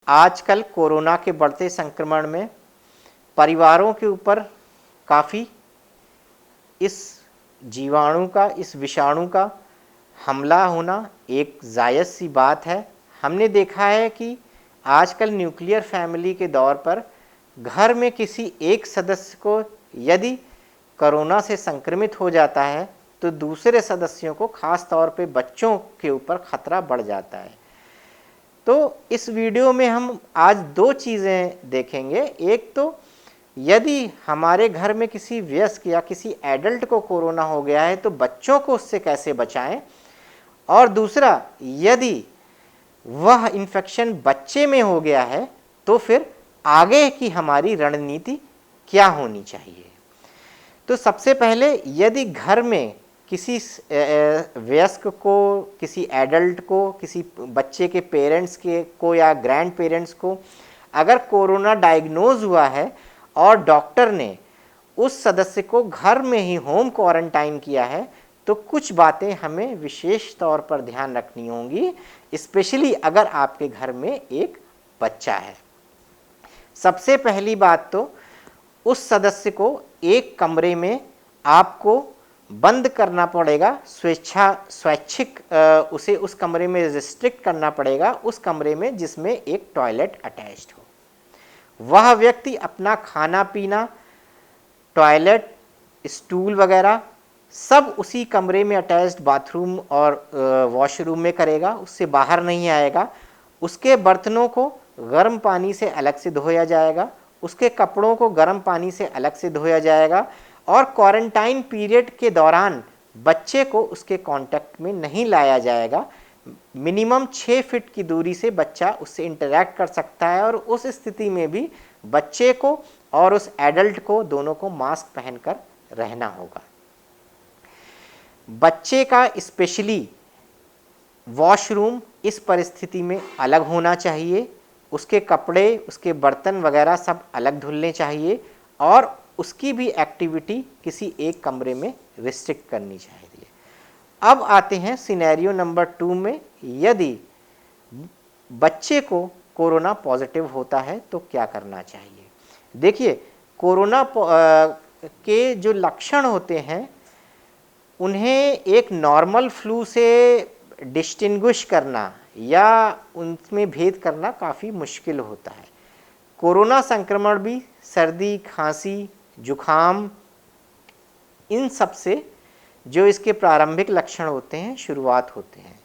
आजकल कोरोना के बढ़ते संक्रमण में परिवारों के ऊपर काफ़ी इस जीवाणु का, इस विषाणु का हमला होना एक जायज़ सी बात है। हमने देखा है कि आजकल न्यूक्लियर फैमिली के दौर पर घर में किसी एक सदस्य को यदि कोरोना से संक्रमित हो जाता है तो दूसरे सदस्यों को, खास तौर पे बच्चों के ऊपर खतरा बढ़ जाता है। तो इस वीडियो में हम आज दो चीज़ें देखेंगे। एक तो यदि हमारे घर में किसी वयस्क या किसी एडल्ट को कोरोना हो गया है तो बच्चों को उससे कैसे बचाएं, और दूसरा यदि वह इन्फेक्शन बच्चे में हो गया है तो फिर आगे की हमारी रणनीति क्या होनी चाहिए। तो सबसे पहले यदि घर में किसी वयस्क को, किसी एडल्ट को, किसी बच्चे के पेरेंट्स के को या ग्रैंड पेरेंट्स को अगर कोरोना डायग्नोज हुआ है और डॉक्टर ने उस सदस्य को घर में ही होम क्वारंटाइन किया है तो कुछ बातें हमें विशेष तौर पर ध्यान रखनी होंगी, स्पेशली अगर आपके घर में एक बच्चा है। सबसे पहली बात तो उस सदस्य को एक कमरे में आपको बंद करना पड़ेगा, स्वैच्छिक उसे उस कमरे में रिस्ट्रिक्ट करना पड़ेगा, उस कमरे में जिसमें एक टॉयलेट अटैच्ड हो। वह व्यक्ति अपना खाना पीना, टॉयलेट, स्टूल वगैरह सब उसी कमरे में अटैच्ड बाथरूम और वॉशरूम में करेगा, उससे बाहर नहीं आएगा। उसके बर्तनों को गर्म पानी से अलग से धोया जाएगा, उसके कपड़ों को गर्म पानी से अलग से धोया जाएगा, और क्वारंटाइन पीरियड के दौरान बच्चे को उसके कांटेक्ट में नहीं लाया जाएगा। मिनिमम 6 फीट की दूरी से बच्चा उससे इंटरैक्ट कर सकता है, और उस स्थिति में भी बच्चे को और उस एडल्ट को दोनों को मास्क पहनकर रहना होगा। बच्चे का स्पेशली वॉशरूम इस परिस्थिति में अलग होना चाहिए, उसके कपड़े, उसके बर्तन वगैरह सब अलग धुलने चाहिए, और उसकी भी एक्टिविटी किसी एक कमरे में रिस्ट्रिक्ट करनी चाहिए। अब आते हैं सिनेरियो नंबर 2 में। यदि बच्चे को कोरोना पॉजिटिव होता है तो क्या करना चाहिए। देखिए, कोरोना के जो लक्षण होते हैं उन्हें एक नॉर्मल फ्लू से डिस्टिंग्विश करना या उनमें भेद करना काफ़ी मुश्किल होता है। कोरोना संक्रमण भी सर्दी, खांसी, जुखाम, इन सब से जो इसके प्रारंभिक लक्षण होते हैं, शुरुआत होते हैं।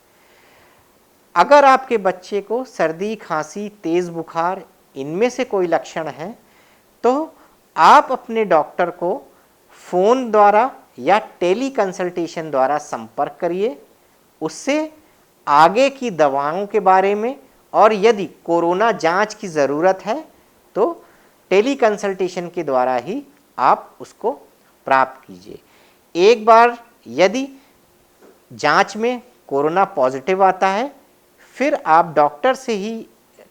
अगर आपके बच्चे को सर्दी, खांसी, तेज़ बुखार इनमें से कोई लक्षण है तो आप अपने डॉक्टर को फ़ोन द्वारा या टेली कंसल्टेशन द्वारा संपर्क करिए, उससे आगे की दवाओं के बारे में, और यदि कोरोना जांच की ज़रूरत है तो टेली कंसल्टेशन के द्वारा ही आप उसको प्राप्त कीजिए। एक बार यदि जांच में कोरोना पॉजिटिव आता है फिर आप डॉक्टर से ही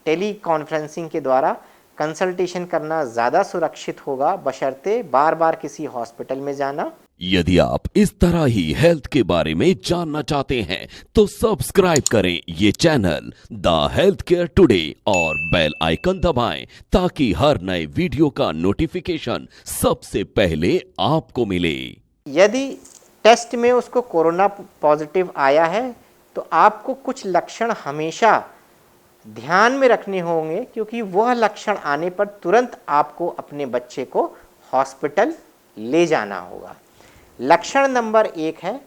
टेली कॉन्फ्रेंसिंग के द्वारा कंसल्टेशन करना ज़्यादा सुरक्षित होगा, बशर्ते बार बार किसी हॉस्पिटल में जाना। यदि आप इस तरह ही हेल्थ के बारे में जानना चाहते हैं तो सब्सक्राइब करें ये channel the health care today और बेल आइकन दबाएं ताकि हर नए वीडियो का नोटिफिकेशन सबसे पहले आपको मिले। यदि टेस्ट में उसको कोरोना पॉजिटिव आया है तो आपको कुछ लक्षण हमेशा ध्यान में रखने होंगे, क्योंकि वह लक्षण आने पर तुरंत आपको अपने बच्चे को हॉस्पिटल ले जाना होगा। लक्षण नंबर 1 है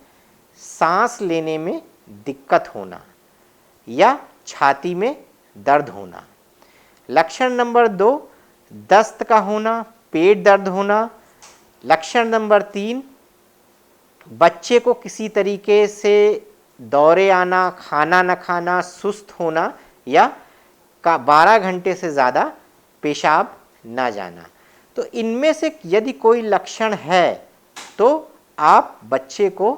सांस लेने में दिक्कत होना या छाती में दर्द होना। लक्षण नंबर 2 दस्त का होना, पेट दर्द होना। लक्षण नंबर 3 बच्चे को किसी तरीके से दौरे आना, खाना न खाना, सुस्त होना या 12 घंटे से ज़्यादा पेशाब ना जाना। तो इनमें से यदि कोई लक्षण है तो आप बच्चे को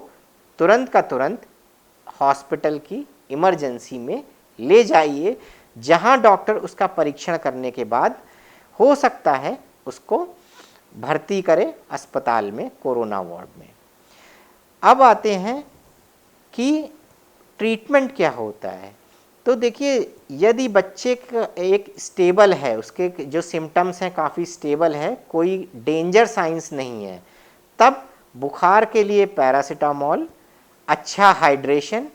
तुरंत का तुरंत हॉस्पिटल की इमरजेंसी में ले जाइए, जहां डॉक्टर उसका परीक्षण करने के बाद हो सकता है उसको भर्ती करे अस्पताल में, कोरोना वार्ड में। अब आते हैं कि ट्रीटमेंट क्या होता है। तो देखिए, यदि बच्चे का एक स्टेबल है, उसके जो सिम्टम्स हैं काफ़ी स्टेबल है, कोई डेंजर साइंस नहीं है, तब बुखार के लिए पैरासीटामोल, अच्छा हाइड्रेशन,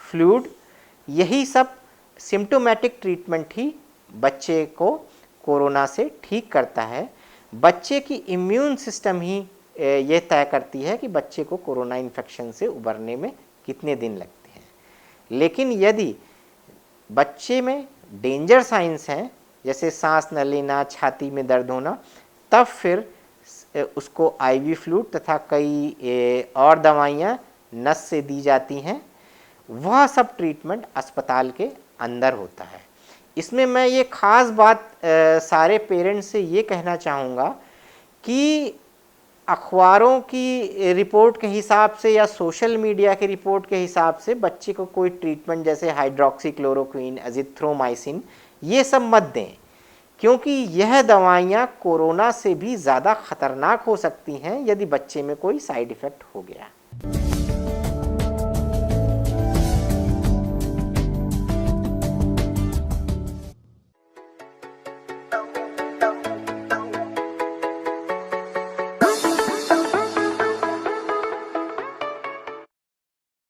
फ्लूइड, यही सब सिम्टोमेटिक ट्रीटमेंट ही बच्चे को कोरोना से ठीक करता है। बच्चे की इम्यून सिस्टम ही ये तय करती है कि बच्चे को कोरोना इन्फेक्शन से उबरने में कितने दिन लगते हैं। लेकिन यदि बच्चे में डेंजर साइंस हैं, जैसे सांस न लेना, छाती में दर्द होना, तब फिर उसको आईवी फ्लूइड तथा कई और दवाइयाँ नस से दी जाती हैं। वह सब ट्रीटमेंट अस्पताल के अंदर होता है। इसमें मैं ये ख़ास बात सारे पेरेंट्स से ये कहना चाहूँगा कि अखबारों की रिपोर्ट के हिसाब से या सोशल मीडिया की रिपोर्ट के हिसाब से बच्चे को कोई ट्रीटमेंट जैसे हाइड्रोक्सीक्लोरोक्विन, एजिथ्रोमाइसिन, ये सब मत दें, क्योंकि यह दवाइयाँ कोरोना से भी ज़्यादा खतरनाक हो सकती हैं यदि बच्चे में कोई साइड इफ़ेक्ट हो गया।